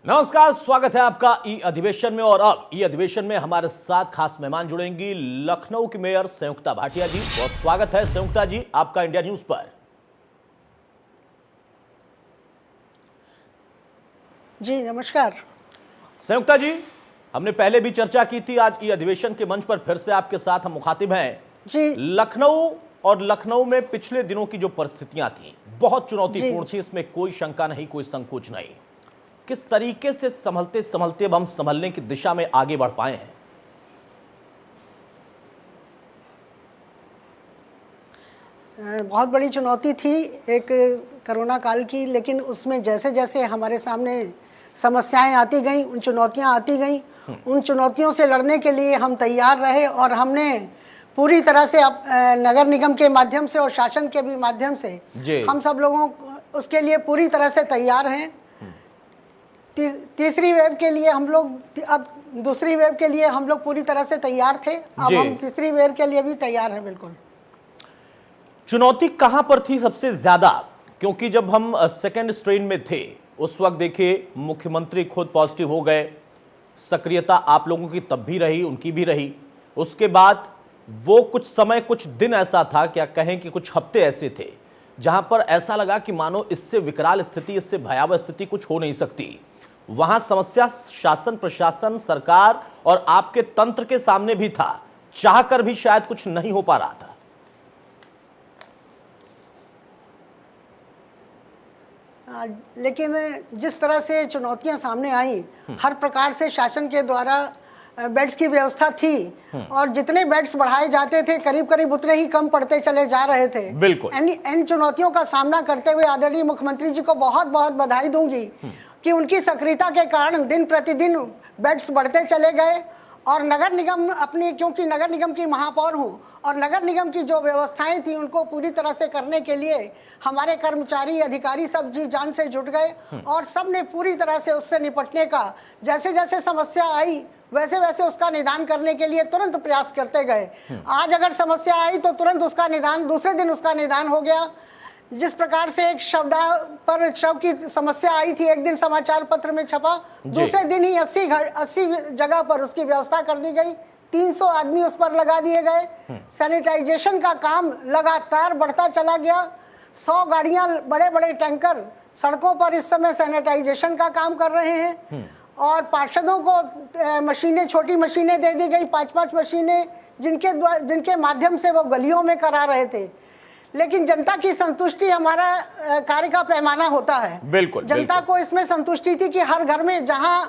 नमस्कार, स्वागत है आपका ई अधिवेशन में। और अब ई अधिवेशन में हमारे साथ खास मेहमान जुड़ेंगी लखनऊ की मेयर संयुक्ता भाटिया जी। बहुत स्वागत है संयुक्ता जी आपका इंडिया न्यूज पर। जी नमस्कार संयुक्ता जी, हमने पहले भी चर्चा की थी, आज ई अधिवेशन के मंच पर फिर से आपके साथ हम मुखातिब हैं। जी लखनऊ में पिछले दिनों की जो परिस्थितियां थी बहुत चुनौतीपूर्ण थी, इसमें कोई शंका नहीं, कोई संकोच नहीं। किस तरीके से संभलते संभलते अब हम संभलने की दिशा में आगे बढ़ पाए हैं? बहुत बड़ी चुनौती थी एक कोरोना काल की, लेकिन उसमें जैसे जैसे हमारे सामने समस्याएं आती गईं, उन चुनौतियां आती गईं, उन चुनौतियों से लड़ने के लिए हम तैयार रहे और हमने पूरी तरह से नगर निगम के माध्यम से और शासन के भी माध्यम से हम सब लोगों उसके लिए पूरी तरह से तैयार हैं। तीसरी वेव के लिए हम लोग, अब दूसरी वेव के लिए हम लोग पूरी तरह से तैयार थे, अब हम तीसरी वेव के लिए भी तैयार हैं। बिल्कुल। चुनौती कहां पर थी सबसे ज्यादा? क्योंकि जब हम सेकेंड स्ट्रेन में थे उस वक्त देखिए मुख्यमंत्री खुद पॉजिटिव हो गए, सक्रियता आप लोगों की तब भी रही, उनकी भी रही। उसके बाद वो कुछ समय, कुछ दिन ऐसा था, क्या कहें कि कुछ हफ्ते ऐसे थे जहां पर ऐसा लगा कि मानो इससे विकराल स्थिति, इससे भयावह स्थिति कुछ हो नहीं सकती। वहां समस्या शासन, प्रशासन, सरकार और आपके तंत्र के सामने भी था, चाहकर भी शायद कुछ नहीं हो पा रहा था। लेकिन जिस तरह से चुनौतियां सामने आई, हर प्रकार से शासन के द्वारा बेड्स की व्यवस्था थी और जितने बेड्स बढ़ाए जाते थे करीब करीब उतने ही कम पड़ते चले जा रहे थे। बिल्कुल। इन चुनौतियों का सामना करते हुए आदरणीय मुख्यमंत्री जी को बहुत बहुत बधाई दूंगी कि उनकी सक्रियता के कारण दिन प्रतिदिन बेड्स बढ़ते चले गए और नगर निगम अपनी, क्योंकि नगर निगम की महापौर हूँ और नगर निगम की जो व्यवस्थाएं थी उनको पूरी तरह से करने के लिए हमारे कर्मचारी, अधिकारी सब जी जान से जुट गए और सब ने पूरी तरह से उससे निपटने का, जैसे जैसे समस्या आई वैसे वैसे उसका निदान करने के लिए तुरंत प्रयास करते गए। आज अगर समस्या आई तो तुरंत उसका निदान, दूसरे दिन उसका निदान हो गया। जिस प्रकार से एक शव की समस्या आई थी, एक दिन समाचार पत्र में छपा, दूसरे दिन ही 80 जगह पर उसकी व्यवस्था कर दी गई, 300 आदमी उस पर लगा दिए गए। सैनिटाइजेशन का काम लगातार बढ़ता चला गया। 100 गाड़ियां, बड़े बड़े टैंकर सड़कों पर इस समय सैनिटाइजेशन का काम कर रहे हैं और पार्षदों को मशीनें, छोटी मशीनें दे दी गई, 5-5 मशीनें, जिनके माध्यम से वो गलियों में करा रहे थे। लेकिन जनता की संतुष्टि हमारा कार्य का पैमाना होता है। बिल्कुल। जनता को इसमें संतुष्टि थी कि हर घर में जहां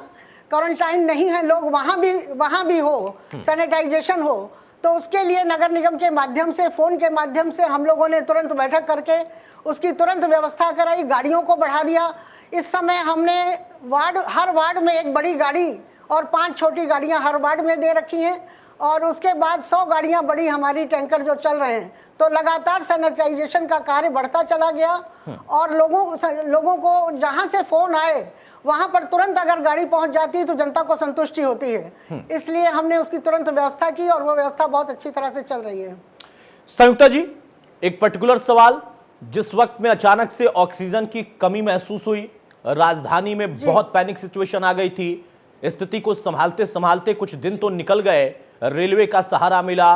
क्वारंटाइन नहीं है लोग, वहां भी हो सैनिटाइजेशन हो। तो उसके लिए नगर निगम के माध्यम से, फोन के माध्यम से हम लोगों ने तुरंत बैठक करके उसकी तुरंत व्यवस्था कराई, गाड़ियों को बढ़ा दिया। इस समय हमने हर वार्ड में एक बड़ी गाड़ी और 5 छोटी गाड़ियां हर वार्ड में दे रखी हैं और उसके बाद 100 गाड़ियां बड़ी हमारी टैंकर जो चल रहे हैं। तो लगातार सैनिटाइजेशन का कार्य बढ़ता चला गया और लोगों को जहां से फोन आए वहां पर तुरंत अगर गाड़ी पहुंच जाती है तो जनता को संतुष्टि होती है। इसलिए हमने उसकी तुरंत व्यवस्था की और वो व्यवस्था बहुत अच्छी तरह से चल रही है। संयुक्ता जी, एक पर्टिकुलर सवाल, जिस वक्त में अचानक से ऑक्सीजन की कमी महसूस हुई, राजधानी में बहुत पैनिक सिचुएशन आ गई थी, स्थिति को संभालते संभालते कुछ दिन तो निकल गए, रेलवे का सहारा मिला,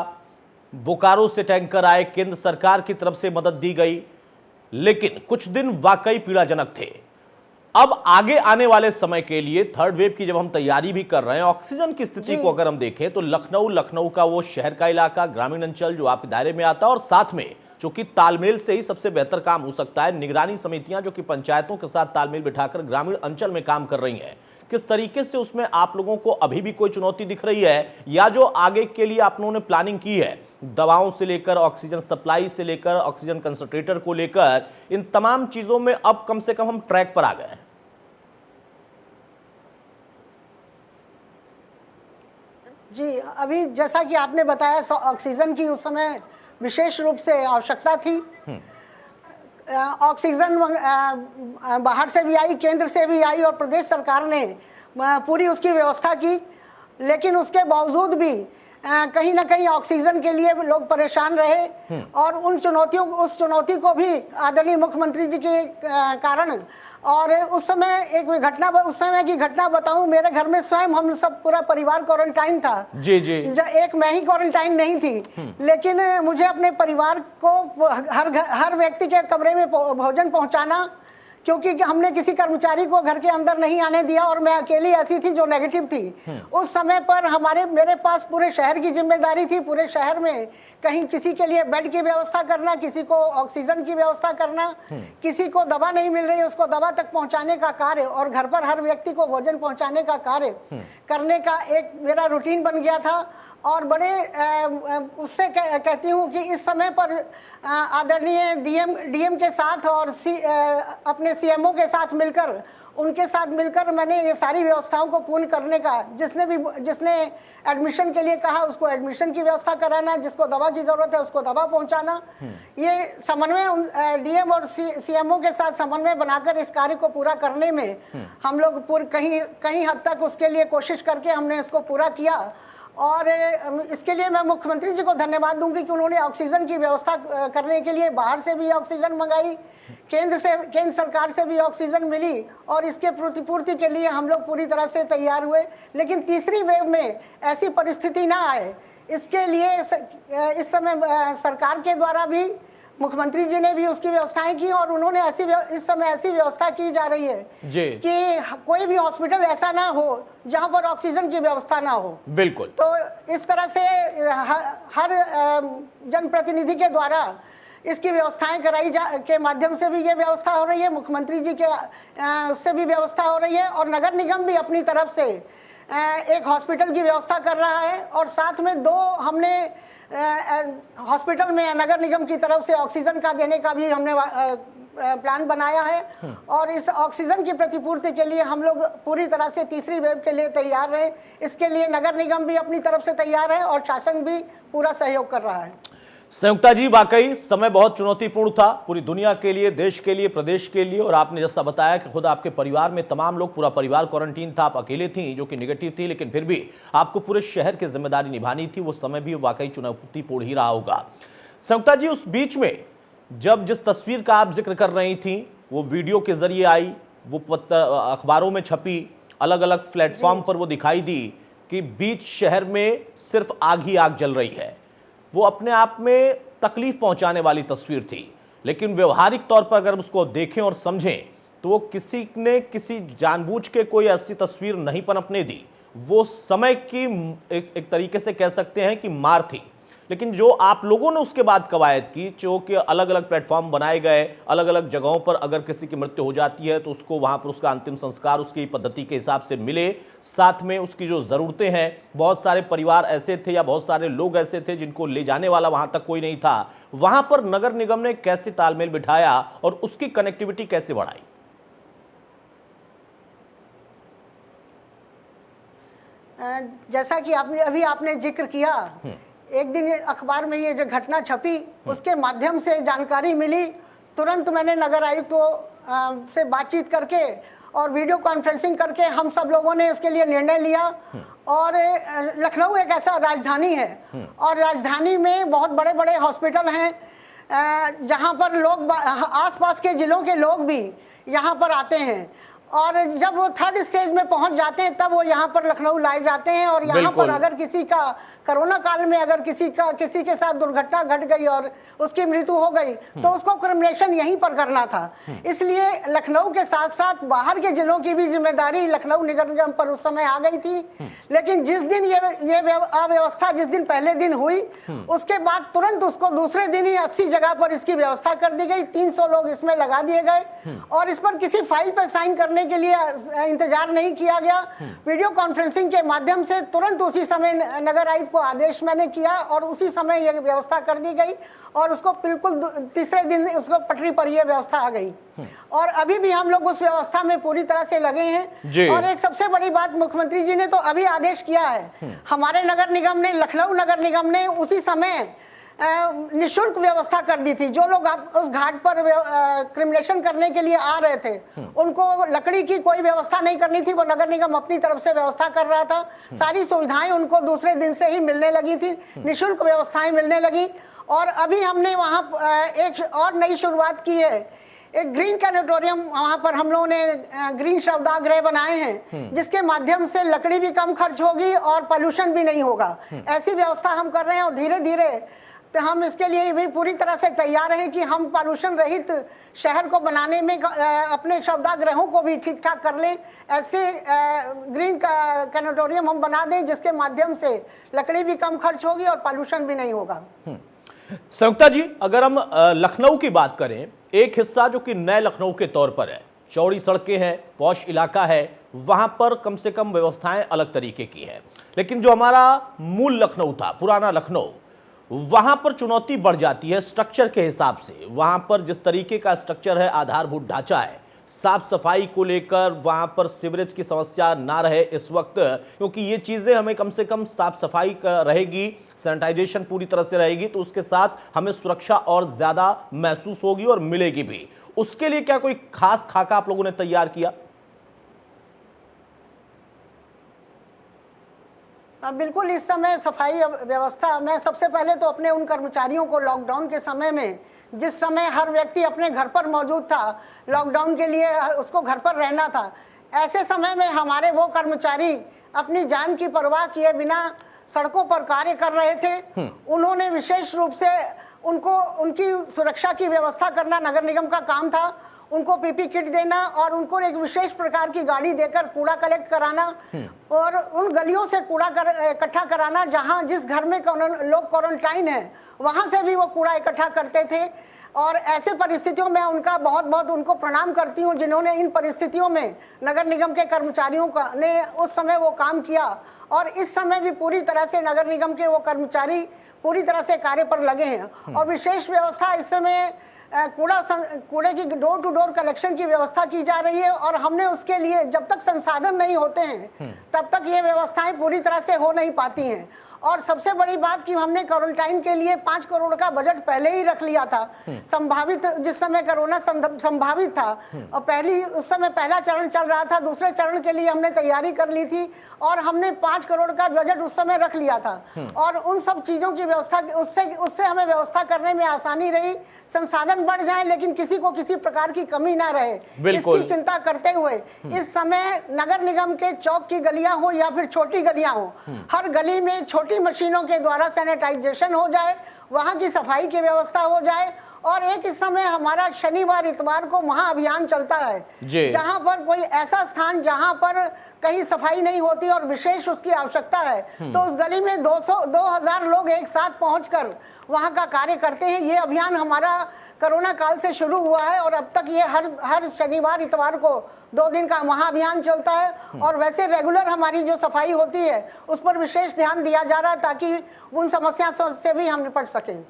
बोकारो से टैंकर आए, केंद्र सरकार की तरफ से मदद दी गई, लेकिन कुछ दिन वाकई पीड़ाजनक थे। अब आगे आने वाले समय के लिए थर्ड वेव की जब हम तैयारी भी कर रहे हैं, ऑक्सीजन की स्थिति को अगर हम देखें तो लखनऊ का वो शहर का इलाका, ग्रामीण अंचल जो आपके दायरे में आता है, और साथ में चूंकि तालमेल से ही सबसे बेहतर काम हो सकता है, निगरानी समितियां जो कि पंचायतों के साथ तालमेल बिठाकर ग्रामीण अंचल में काम कर रही हैं, किस तरीके से उसमें आप लोगों को अभी भी कोई चुनौती दिख रही है, या जो आगे के लिए आप लोगों ने प्लानिंग की है, दवाओं से लेकर ऑक्सीजन सप्लाई से लेकर ऑक्सीजन कंसंट्रेटर को लेकर, इन तमाम चीजों में अब कम से कम हम ट्रैक पर आ गए हैं? जी, अभी जैसा कि आपने बताया, ऑक्सीजन की उस समय विशेष रूप से आवश्यकता थी। ऑक्सीजन बाहर से भी आई, केंद्र से भी आई और प्रदेश सरकार ने पूरी उसकी व्यवस्था की। लेकिन उसके बावजूद भी कहीं ना कहीं ऑक्सीजन के लिए लोग परेशान रहे और उस चुनौती को भी आदरणीय मुख्यमंत्री जी के कारण। और उस समय की घटना बताऊं, मेरे घर में स्वयं हम सब पूरा परिवार क्वारंटाइन था। जी जी। एक मैं ही क्वारंटाइन नहीं थी, लेकिन मुझे अपने परिवार को हर व्यक्ति के कमरे में भोजन पहुंचाना, क्योंकि हमने किसी कर्मचारी को घर के अंदर नहीं आने दिया और मैं अकेली ऐसी थी जो नेगेटिव थी। उस समय पर मेरे पास पूरे शहर की जिम्मेदारी थी। पूरे शहर में कहीं किसी के लिए बेड की व्यवस्था करना, किसी को ऑक्सीजन की व्यवस्था करना, किसी को दवा नहीं मिल रही उसको दवा तक पहुंचाने का कार्य और घर पर हर व्यक्ति को भोजन पहुंचाने का कार्य करने का एक मेरा रूटीन बन गया था। और बड़े उससे कहती हूँ कि इस समय पर आदरणीय डीएम के साथ और अपने सीएमओ के साथ मिलकर, उनके साथ मिलकर मैंने ये सारी व्यवस्थाओं को पूर्ण करने का, जिसने एडमिशन के लिए कहा उसको एडमिशन की व्यवस्था कराना, जिसको दवा की जरूरत है उसको दवा पहुंचाना, ये समन्वय डीएम और सीएमओ के साथ समन्वय बनाकर इस कार्य को पूरा करने में हम लोग कहीं हद तक उसके लिए कोशिश करके हमने इसको पूरा किया। और इसके लिए मैं मुख्यमंत्री जी को धन्यवाद दूंगी कि उन्होंने ऑक्सीजन की व्यवस्था करने के लिए बाहर से भी ऑक्सीजन मंगाई, केंद्र सरकार से भी ऑक्सीजन मिली और इसके प्रतिपूर्ति के लिए हम लोग पूरी तरह से तैयार हुए। लेकिन तीसरी वेव में ऐसी परिस्थिति ना आए, इसके लिए इस समय सरकार के द्वारा भी मुख्यमंत्री जी ने भी उसकी व्यवस्थाएं की और उन्होंने इस समय ऐसी व्यवस्था की जा रही है कि कोई भी हॉस्पिटल ऐसा ना हो जहां पर ऑक्सीजन की व्यवस्था ना हो। बिल्कुल। तो इस तरह से हर जनप्रतिनिधि के द्वारा इसकी व्यवस्थाएं के माध्यम से भी ये व्यवस्था हो रही है, मुख्यमंत्री जी के उससे भी व्यवस्था हो रही है और नगर निगम भी अपनी तरफ से एक हॉस्पिटल की व्यवस्था कर रहा है और साथ में 2 हमने हॉस्पिटल में नगर निगम की तरफ से ऑक्सीजन का देने का भी हमने प्लान बनाया है। और इस ऑक्सीजन की प्रतिपूर्ति के लिए हम लोग पूरी तरह से तीसरी वेव के लिए तैयार रहे। इसके लिए नगर निगम भी अपनी तरफ से तैयार है और शासन भी पूरा सहयोग कर रहा है। संयुक्ता जी, वाकई समय बहुत चुनौतीपूर्ण था पूरी दुनिया के लिए, देश के लिए, प्रदेश के लिए। और आपने जैसा बताया कि खुद आपके परिवार में तमाम लोग, पूरा परिवार क्वारंटीन था, आप अकेले थी जो कि नेगेटिव थी, लेकिन फिर भी आपको पूरे शहर की जिम्मेदारी निभानी थी। वो समय भी वाकई चुनौतीपूर्ण ही रहा होगा। संयुक्ता जी, उस बीच में जब जिस तस्वीर का आप जिक्र कर रही थी वो वीडियो के जरिए आई, वो अखबारों में छपी, अलग अलग प्लेटफॉर्म पर वो दिखाई दी कि बीच शहर में सिर्फ आग ही आग जल रही है, वो अपने आप में तकलीफ पहुंचाने वाली तस्वीर थी। लेकिन व्यवहारिक तौर पर अगर उसको देखें और समझें तो वो किसी ने किसी जानबूझ के कोई ऐसी तस्वीर नहीं पनपने दी। वो समय की एक तरीके से कह सकते हैं कि मार थी। लेकिन जो आप लोगों ने उसके बाद कवायद की, जो कि अलग अलग प्लेटफॉर्म बनाए गए, अलग अलग जगहों पर अगर किसी की मृत्यु हो जाती है तो उसको वहां पर उसका अंतिम संस्कार उसकी पद्धति के हिसाब से मिले, साथ में उसकी जो ज़रूरतें हैं, बहुत सारे परिवार ऐसे थे या बहुत सारे लोग ऐसे थे जिनको ले जाने वाला वहां तक कोई नहीं था, वहां पर नगर निगम ने कैसे तालमेल बिठाया और उसकी कनेक्टिविटी कैसे बढ़ाई? जैसा कि आपने जिक्र किया, एक दिन अखबार में ये जो घटना छपी उसके माध्यम से जानकारी मिली। तुरंत मैंने नगर आयुक्त से बातचीत करके और वीडियो कॉन्फ्रेंसिंग करके हम सब लोगों ने इसके लिए निर्णय लिया। और लखनऊ एक ऐसा राजधानी है और राजधानी में बहुत बड़े बड़े हॉस्पिटल हैं जहां पर लोग, आसपास के जिलों के लोग भी यहाँ पर आते हैं और जब वो 3rd स्टेज में पहुंच जाते हैं तब वो यहाँ पर लखनऊ लाए जाते हैं। और यहाँ पर अगर किसी का कोरोना काल में अगर किसी के साथ दुर्घटना घट गई और उसकी मृत्यु हो गई तो उसको क्रिमिनेशन यहीं पर करना था। इसलिए लखनऊ के साथ साथ बाहर के जिलों की भी जिम्मेदारी लखनऊ नगर निगम पर उस समय आ गई थी। लेकिन जिस दिन ये अव्यवस्था जिस दिन पहले दिन हुई उसके बाद तुरंत उसको दूसरे दिन ही 80 जगह पर इसकी व्यवस्था कर दी गई। 300 लोग इसमें लगा दिए गए और इस पर किसी फाइल पर साइन करने के लिए इंतजार नहीं किया गया। वीडियो कॉन्फ्रेंसिंग के माध्यम से तुरंत उसी समय नगर आयुक्त को आदेश मैंने किया और उसी समय यह व्यवस्था कर दी गई और उसको बिल्कुल तीसरे दिन उसको पटरी पर यह व्यवस्था आ गई। और अभी भी हम लोग उस व्यवस्था में पूरी तरह से लगे हैं। और एक सबसे बड़ी बात, मुख्यमंत्री जी ने तो अभी आदेश किया है, हमारे नगर निगम ने, लखनऊ नगर निगम ने उसी समय निशुल्क व्यवस्था कर दी थी। जो लोग उस घाट पर क्रिमिनेशन करने के लिए आ रहे थे उनको लकड़ी की कोई व्यवस्था नहीं करनी थी, वो नगर निगम अपनी तरफ से व्यवस्था कर रहा था। सारी सुविधाएं उनको दूसरे दिन से ही मिलने लगी थी, निशुल्क व्यवस्थाएं मिलने लगी। और अभी हमने वहाँ एक और नई शुरुआत की है, एक ग्रीन कैनेटोरियम वहां पर हम लोगों ने ग्रीन शवदाह बनाए हैं, जिसके माध्यम से लकड़ी भी कम खर्च होगी और पोल्यूशन भी नहीं होगा। ऐसी व्यवस्था हम कर रहे हैं और धीरे धीरे तो हम इसके लिए भी पूरी तरह से तैयार हैं कि हम पोल्यूशन रहित शहर को बनाने में अपने शवदाह गृहों को भी ठीक ठाक कर लें। ऐसे ग्रीन कैनेटोरियम हम बना दें जिसके माध्यम से लकड़ी भी कम खर्च होगी और पोल्यूशन भी नहीं होगा। संयुक्ता जी, अगर हम लखनऊ की बात करें, एक हिस्सा जो कि नए लखनऊ के तौर पर है, चौड़ी सड़कें हैं, पॉश इलाका है, वहां पर कम से कम व्यवस्थाएं अलग तरीके की हैं। लेकिन जो हमारा मूल लखनऊ था, पुराना लखनऊ, वहां पर चुनौती बढ़ जाती है स्ट्रक्चर के हिसाब से। वहां पर जिस तरीके का स्ट्रक्चर है, आधारभूत ढांचा है, साफ सफाई को लेकर वहां पर सीवरेज की समस्या ना रहे इस वक्त, क्योंकि ये चीजें हमें कम से कम साफ सफाई रहेगी, सैनिटाइजेशन पूरी तरह से रहेगी, तो उसके साथ हमें सुरक्षा और ज्यादा महसूस होगी और मिलेगी भी। उसके लिए क्या कोई खास खाका आप लोगों ने तैयार किया? बिल्कुल, इस समय सफाई व्यवस्था, मैं सबसे पहले तो अपने उन कर्मचारियों को लॉकडाउन के समय में, जिस समय हर व्यक्ति अपने घर पर मौजूद था, लॉकडाउन के लिए उसको घर पर रहना था, ऐसे समय में हमारे वो कर्मचारी अपनी जान की परवाह किए बिना सड़कों पर कार्य कर रहे थे। उन्होंने विशेष रूप से उनकी सुरक्षा की व्यवस्था करना नगर निगम का काम था। उनको पीपी किट देना और उनको एक विशेष प्रकार की गाड़ी देकर कूड़ा कलेक्ट कराना और उन गलियों से कूड़ा इकट्ठा कराना जहां जिस घर में लोग क्वारंटाइन है वहां से भी वो कूड़ा इकट्ठा करते थे। और ऐसे परिस्थितियों में उनका बहुत बहुत उनको प्रणाम करती हूँ, जिन्होंने इन परिस्थितियों में नगर निगम के कर्मचारियों का ने उस समय वो काम किया। और इस समय भी पूरी तरह से नगर निगम के वो कर्मचारी पूरी तरह से कार्य पर लगे हैं। और विशेष व्यवस्था इस समय कूड़े की डोर टू डोर कलेक्शन की व्यवस्था की जा रही है। और हमने उसके लिए, जब तक संसाधन नहीं होते हैं तब तक ये व्यवस्थाएं पूरी तरह से हो नहीं पाती हैं। और सबसे बड़ी बात कि हमने क्वारंटाइन के लिए 5 करोड़ का बजट पहले ही रख लिया था, संभावित, जिस समय कोरोना संभावित था और उस समय पहला चरण चल रहा था, दूसरे चरण के लिए हमने तैयारी कर ली थी और हमने 5 करोड़ का बजट उस समय रख लिया था। और उन सब चीजों की व्यवस्था, उससे हमें व्यवस्था करने में आसानी रही। संसाधन बढ़ जाए लेकिन किसी को किसी प्रकार की कमी ना रहे, इसकी चिंता करते हुए इस समय नगर निगम के चौक की गलियां हो या फिर छोटी गलियां हो, हर गली में छोटी मशीनों के द्वारा सैनिटाइजेशन हो जाए, वहां की सफाई की व्यवस्था हो जाए। और एक इस समय हमारा शनिवार इतवार को महाअभियान चलता है, जहां पर कोई ऐसा स्थान जहां पर कहीं सफाई नहीं होती और विशेष उसकी आवश्यकता है, तो उस गली में 2000 लोग एक साथ पहुंचकर वहां का कार्य करते हैं। ये अभियान हमारा कोरोना काल से शुरू हुआ है और अब तक ये हर शनिवार इतवार को 2 दिन का महाअभियान चलता है। और वैसे रेगुलर हमारी जो सफाई होती है उस पर विशेष ध्यान दिया जा रहा है ताकि उन समस्याओं से भी हम निपट सकें।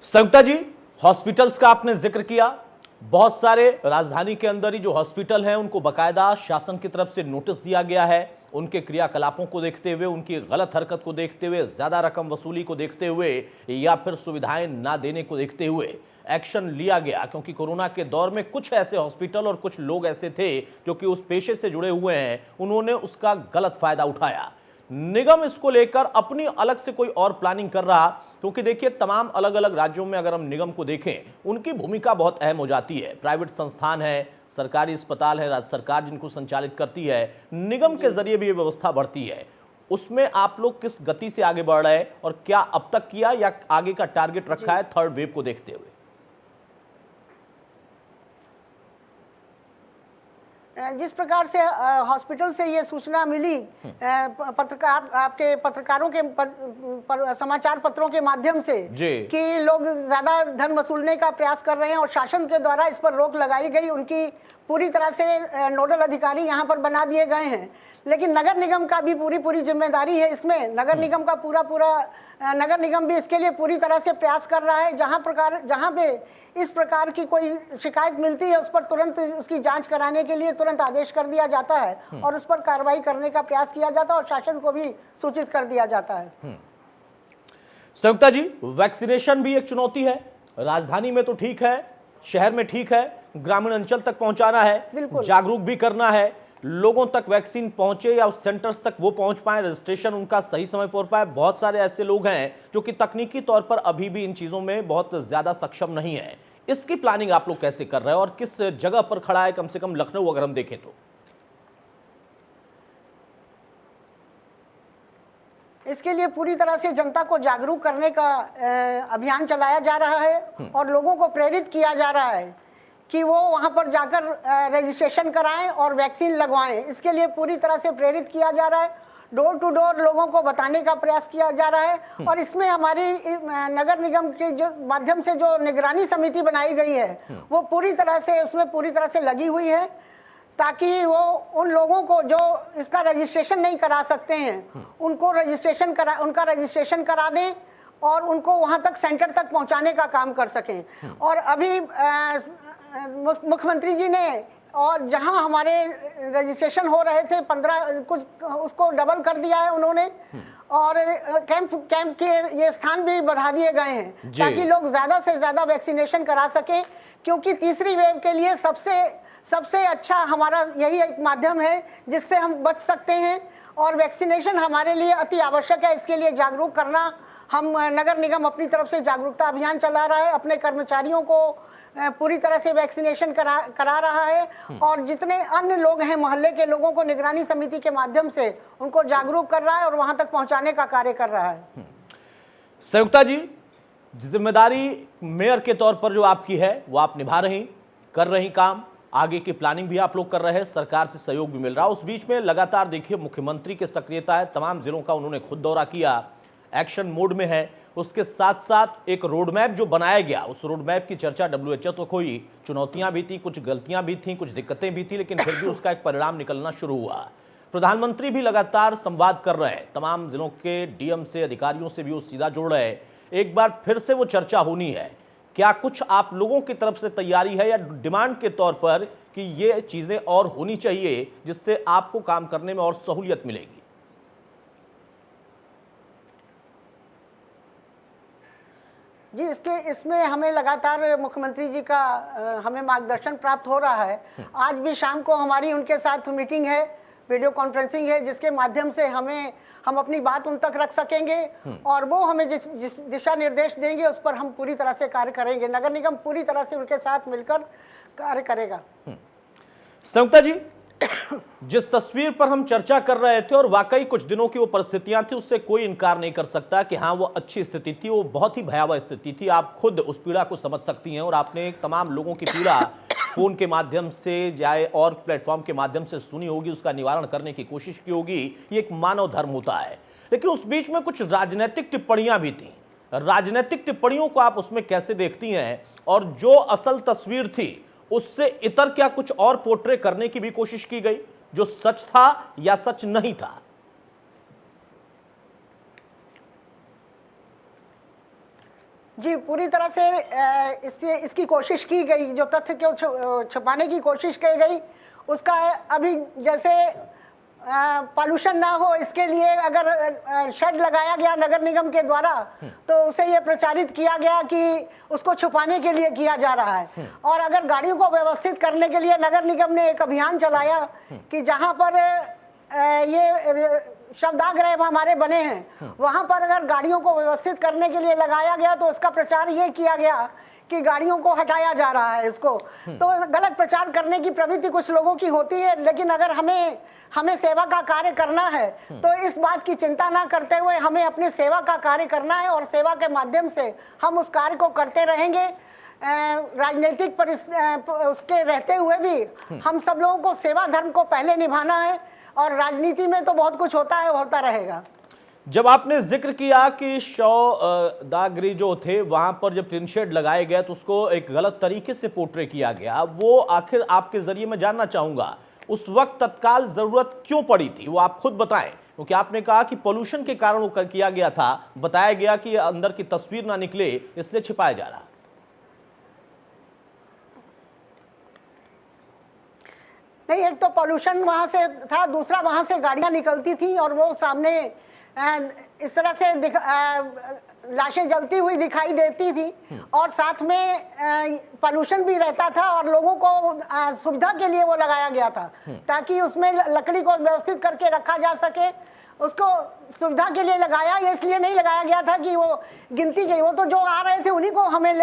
संयुक्ता जी, हॉस्पिटल्स का आपने जिक्र किया, बहुत सारे राजधानी के अंदर ही जो हॉस्पिटल हैं उनको बकायदा शासन की तरफ से नोटिस दिया गया है। उनके क्रियाकलापों को देखते हुए, उनकी गलत हरकत को देखते हुए, ज्यादा रकम वसूली को देखते हुए या फिर सुविधाएं ना देने को देखते हुए एक्शन लिया गया। क्योंकि कोरोना के दौर में कुछ ऐसे हॉस्पिटल और कुछ लोग ऐसे थे जो कि उस पेशे से जुड़े हुए हैं, उन्होंने उसका गलत फायदा उठाया। निगम इसको लेकर अपनी अलग से कोई और प्लानिंग कर रहा, क्योंकि देखिए तमाम अलग अलग राज्यों में अगर हम निगम को देखें, उनकी भूमिका बहुत अहम हो जाती है। प्राइवेट संस्थान है, सरकारी अस्पताल है, राज्य सरकार जिनको संचालित करती है, निगम के जरिए भी ये व्यवस्था बढ़ती है। उसमें आप लोग किस गति से आगे बढ़ रहे हैं और क्या अब तक किया या आगे का टारगेट रखा है थर्ड वेव को देखते हुए? जिस प्रकार से हॉस्पिटल से ये सूचना मिली, पत्रकारों के समाचार पत्रों के माध्यम से कि लोग ज्यादा धन वसूलने का प्रयास कर रहे हैं और शासन के द्वारा इस पर रोक लगाई गई, उनकी पूरी तरह से नोडल अधिकारी यहाँ पर बना दिए गए हैं। लेकिन नगर निगम का भी पूरी जिम्मेदारी है इसमें। नगर निगम का नगर निगम भी इसके लिए पूरी तरह से प्रयास कर रहा है। जहाँ पे इस प्रकार की कोई शिकायत मिलती है उस पर तुरंत उसकी जांच कराने के लिए तुरंत आदेश कर दिया जाता है और उस पर कार्रवाई करने का प्रयास किया जाता है और शासन को भी सूचित कर दिया जाता है। संयुक्ता जी, वैक्सीनेशन भी एक चुनौती है। राजधानी में तो ठीक है, शहर में ठीक है, ग्रामीण अंचल तक पहुंचाना है, जागरूक भी करना है, लोगों तक वैक्सीन पहुंचे या उस सेंटर्स तक वो पहुंच पाए, रजिस्ट्रेशन उनका सही समय पर हो पाए। बहुत सारे ऐसे लोग हैं जो कि तकनीकी तौर पर अभी भी इन चीजों में बहुत ज्यादा सक्षम नहीं है। इसकी प्लानिंग आप लोग कैसे कर रहे हैं और किस जगह पर खड़ा है, कम से कम लखनऊ अगर हम देखें तो? इसके लिए पूरी तरह से जनता को जागरूक करने का अभियान चलाया जा रहा है और लोगों को प्रेरित किया जा रहा है कि वो वहां पर जाकर रजिस्ट्रेशन कराएं और वैक्सीन लगवाएं। इसके लिए पूरी तरह से प्रेरित किया जा रहा है, डोर टू डोर लोगों को बताने का प्रयास किया जा रहा है। और इसमें हमारी नगर निगम के जो माध्यम से जो निगरानी समिति बनाई गई है वो पूरी तरह से लगी हुई है, ताकि वो उन लोगों को जो इसका रजिस्ट्रेशन नहीं करा सकते हैं उनका रजिस्ट्रेशन करा दें और उनको वहां तक सेंटर तक पहुंचाने का काम कर सकें। और अभी मुख्यमंत्री जी ने और जहां हमारे रजिस्ट्रेशन हो रहे थे 15 कुछ उसको डबल कर दिया है उन्होंने, और कैंप के ये स्थान भी बढ़ा दिए गए हैं ताकि लोग ज्यादा से ज्यादा वैक्सीनेशन करा सकें, क्योंकि तीसरी वेव के लिए सबसे अच्छा हमारा यही एक माध्यम है जिससे हम बच सकते हैं। और वैक्सीनेशन हमारे लिए अति आवश्यक है। इसके लिए जागरूक करना, हम नगर निगम अपनी तरफ से जागरूकता अभियान चला रहा है, अपने कर्मचारियों को पूरी तरह से वैक्सीनेशन करा रहा है और जितने अन्य लोग हैं मोहल्ले के लोगों को निगरानी समिति के माध्यम से उनको जागरूक कर रहा है और वहां तक पहुंचाने का कार्य कर रहा है। संयुक्ता जी, जिम्मेदारी मेयर के तौर पर जो आपकी है वो आप निभा कर रही काम, आगे की प्लानिंग भी आप लोग कर रहे हैं, सरकार से सहयोग भी मिल रहा है। उस बीच में लगातार देखिए मुख्यमंत्री की सक्रियता है, तमाम जिलों का उन्होंने खुद दौरा किया, एक्शन मोड में है। उसके साथ साथ एक रोड मैप जो बनाया गया, उस रोड मैप की चर्चा WHO तक हुई, चुनौतियां भी थी, कुछ गलतियां भी थी, कुछ दिक्कतें भी थी, लेकिन फिर भी उसका एक परिणाम निकलना शुरू हुआ। प्रधानमंत्री भी लगातार संवाद कर रहे हैं, तमाम जिलों के डीएम से, अधिकारियों से भी वो सीधा जोड़ रहे हैं। एक बार फिर से वो चर्चा होनी है। क्या कुछ आप लोगों की तरफ से तैयारी है या डिमांड के तौर पर कि ये चीजें और होनी चाहिए जिससे आपको काम करने में और सहूलियत मिलेगी? जी, इसमें हमें लगातार मुख्यमंत्री जी का हमें मार्गदर्शन प्राप्त हो रहा है। आज भी शाम को हमारी उनके साथ मीटिंग है, वीडियो कॉन्फ्रेंसिंग है, जिसके माध्यम से हम अपनी बात उन तक रख सकेंगे और वो हमें जिस दिशा निर्देश देंगे उस पर हम पूरी तरह से कार्य करेंगे। नगर निगम पूरी तरह से उनके साथ मिलकर कार्य करेगा। संयुक्ता जी, जिस तस्वीर पर हम चर्चा कर रहे थे और वाकई कुछ दिनों की वो परिस्थितियां थी, उससे कोई इनकार नहीं कर सकता कि हाँ वो अच्छी स्थिति थी, वो बहुत ही भयावह स्थिति थी। आप खुद उस पीड़ा को समझ सकती हैं और आपने तमाम लोगों की पीड़ा फोन के माध्यम से जाए और प्लेटफॉर्म के माध्यम से सुनी होगी, उसका निवारण करने की कोशिश की होगी। ये एक मानव धर्म होता है। लेकिन उस बीच में कुछ राजनीतिक टिप्पणियां भी थी। राजनीतिक टिप्पणियों को आप उसमें कैसे देखती हैं और जो असल तस्वीर थी उससे इतर क्या कुछ और पोर्ट्रे करने की भी कोशिश की गई जो सच था या सच नहीं था? जी, पूरी तरह से इसकी कोशिश की गई, जो तथ्य को छुपाने की कोशिश की गई उसका अभी जैसे पॉल्यूशन ना हो इसके लिए अगर शेड लगाया गया नगर निगम के द्वारा तो उसे ये प्रचारित किया गया कि उसको छुपाने के लिए किया जा रहा है। और अगर गाड़ियों को व्यवस्थित करने के लिए नगर निगम ने एक अभियान चलाया कि जहां पर ये शवदाह हमारे बने हैं वहां पर अगर गाड़ियों को व्यवस्थित करने के लिए लगाया गया तो उसका प्रचार ये किया गया कि गाड़ियों को हटाया जा रहा है इसको। तो गलत प्रचार करने की प्रवृत्ति कुछ लोगों की होती है, लेकिन अगर हमें सेवा का कार्य करना है तो इस बात की चिंता ना करते हुए हमें अपनी सेवा का कार्य करना है और सेवा के माध्यम से हम उस कार्य को करते रहेंगे। राजनीतिक उसके रहते हुए भी हम सब लोगों को सेवा धर्म को पहले निभाना है और राजनीति में तो बहुत कुछ होता है, होता रहेगा। जब आपने जिक्र किया कि शवदाह जो थे वहां पर जब टिन शेड लगाए गए तो उसको एक गलत तरीके से पोर्ट्रे किया गया, वो आखिर आपके जरिए मैं जानना चाहूंगा उस वक्त तत्काल जरूरत क्यों पड़ी थी, वो आप खुद बताएं। क्योंकि आपने कहा कि पोल्यूशन के कारण वो किया गया था, बताया गया कि अंदर की तस्वीर ना निकले इसलिए छिपाया जा रहा। नहीं, एक तो पोल्यूशन वहां से था, दूसरा वहां से गाड़ियां निकलती थी और वो सामने इस तरह से लाशें जलती हुई दिखाई देती थी और साथ में पॉल्यूशन भी रहता था और लोगों को सुविधा के लिए वो लगाया गया था ताकि उसमें लकड़ी को व्यवस्थित करके रखा जा सके। उसको सुविधा के लिए लगाया, ये इसलिए नहीं लगाया गया था कि वो गिनती गई, वो तो जो आ रहे थे उन्हीं को हमें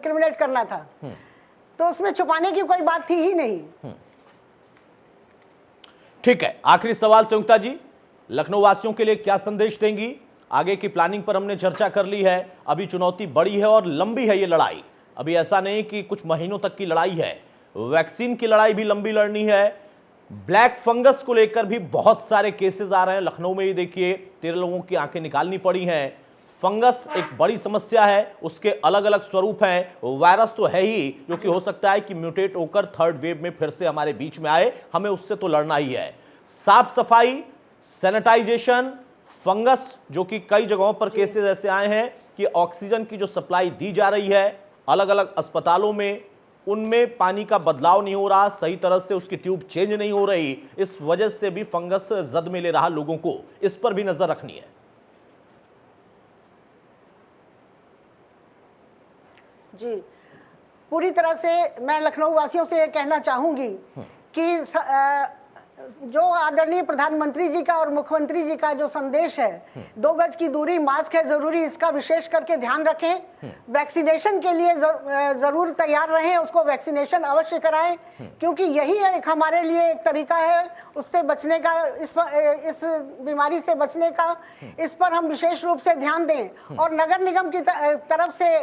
क्रिमिनेट करना था, तो उसमें छुपाने की कोई बात थी ही नहीं। ठीक है, आखिरी सवाल संयुक्ता जी, लखनऊ वासियों के लिए क्या संदेश देंगी? आगे की प्लानिंग पर हमने चर्चा कर ली है, अभी चुनौती बड़ी है और लंबी है ये लड़ाई। अभी ऐसा नहीं कि कुछ महीनों तक की लड़ाई है, वैक्सीन की लड़ाई भी लंबी लड़नी है। ब्लैक फंगस को लेकर भी बहुत सारे केसेस आ रहे हैं। लखनऊ में ही देखिए 13 लोगों की आंखें निकालनी पड़ी हैं। फंगस एक बड़ी समस्या है, उसके अलग अलग स्वरूप हैं। वायरस तो है ही जो कि हो सकता है कि म्यूटेट होकर थर्ड वेव में फिर से हमारे बीच में आए, हमें उससे तो लड़ना ही है। साफ सफाई, सैनिटाइजेशन, फंगस जो कि कई जगहों पर केसेस ऐसे आए हैं कि ऑक्सीजन की जो सप्लाई दी जा रही है अलग अलग अस्पतालों में, उनमें पानी का बदलाव नहीं हो रहा, सही तरह से उसकी ट्यूब चेंज नहीं हो रही, इस वजह से भी फंगस जद में ले रहा लोगों को, इस पर भी नजर रखनी है। जी, पूरी तरह से मैं लखनऊ वासियों से ये कहना चाहूंगी कि जो आदरणीय प्रधानमंत्री जी का और मुख्यमंत्री जी का जो संदेश है, 2 गज की दूरी, मास्क है जरूरी, इसका विशेष करके ध्यान रखें। वैक्सीनेशन के लिए जरूर तैयार रहें, उसको वैक्सीनेशन अवश्य कराएं, क्योंकि यही एक हमारे लिए एक तरीका है उससे बचने का, इस बीमारी से बचने का। इस पर हम विशेष रूप से ध्यान दें और नगर निगम की तरफ से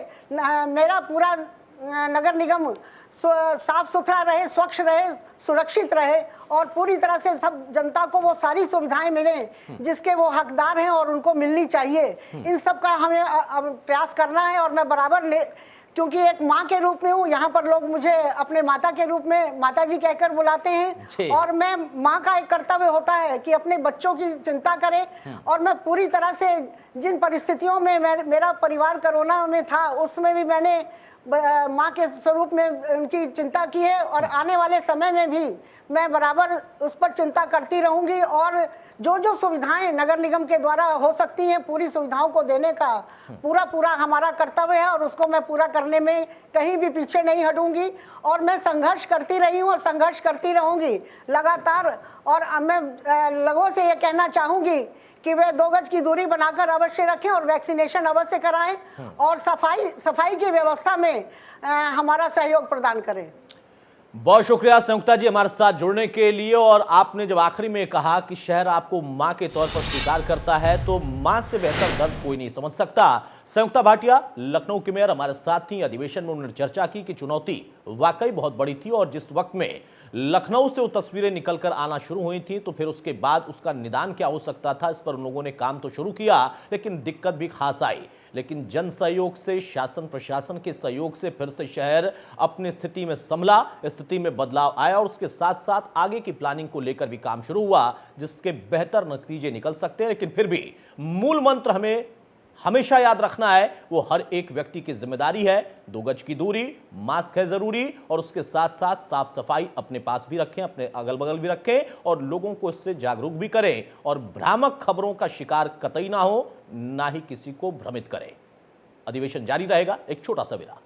मेरा पूरा नगर निगम साफ सुथरा रहे, स्वच्छ रहे, सुरक्षित रहे और पूरी तरह से सब जनता को वो सारी सुविधाएं मिलें जिसके वो हकदार हैं और उनको मिलनी चाहिए। इन सब का हमें अब प्रयास करना है और मैं बराबर क्योंकि एक माँ के रूप में हूँ, यहाँ पर लोग मुझे अपने माता के रूप में माता जी कहकर बुलाते हैं और मैं माँ का एक कर्तव्य होता है कि अपने बच्चों की चिंता करे और मैं पूरी तरह से जिन परिस्थितियों में मेरा परिवार कोरोना में था उसमें भी मैंने माँ के स्वरूप में उनकी चिंता की है और आने वाले समय में भी मैं बराबर उस पर चिंता करती रहूंगी और जो जो सुविधाएं नगर निगम के द्वारा हो सकती हैं पूरी सुविधाओं को देने का पूरा हमारा कर्तव्य है और उसको मैं पूरा करने में कहीं भी पीछे नहीं हटूंगी और मैं संघर्ष करती रही हूँ और संघर्ष करती रहूंगी लगातार। और मैं लोगों से ये कहना चाहूंगी कि वे 2 गज की दूरी बनाकर अवश्य रखें और वैक्सीनेशन अवश्य कराएं और सफाई की व्यवस्था में हमारा सहयोग प्रदान करें। बहुत शुक्रिया संयुक्ता जी हमारे साथ जुड़ने के लिए। और आपने जब आखिरी में कहा कि शहर आपको मां के तौर पर स्वीकार करता है, तो मां से बेहतर दर्द कोई नहीं समझ सकता। संयुक्ता भाटिया लखनऊ के मेयर हमारे साथ थी। अधिवेशन में उन्होंने चर्चा की कि चुनौती वाकई बहुत बड़ी थी और जिस वक्त में लखनऊ से वो तस्वीरें निकलकर आना शुरू हुई थी तो फिर उसके बाद उसका निदान क्या हो सकता था, इस पर उन लोगों ने काम तो शुरू किया लेकिन दिक्कत भी खास आई। लेकिन जन सहयोग से, शासन प्रशासन के सहयोग से फिर से शहर अपनी स्थिति में संभला, स्थिति में बदलाव आया और उसके साथ साथ आगे की प्लानिंग को लेकर भी काम शुरू हुआ जिसके बेहतर नतीजे निकल सकते हैं। लेकिन फिर भी मूल मंत्र हमें हमेशा याद रखना है, वो हर एक व्यक्ति की जिम्मेदारी है। 2 गज की दूरी, मास्क है जरूरी और उसके साथ साथ साफ सफाई अपने पास भी रखें, अपने अगल बगल भी रखें और लोगों को इससे जागरूक भी करें और भ्रामक खबरों का शिकार कतई ना हो, ना ही किसी को भ्रमित करें। अधिवेशन जारी रहेगा, एक छोटा सा विराम।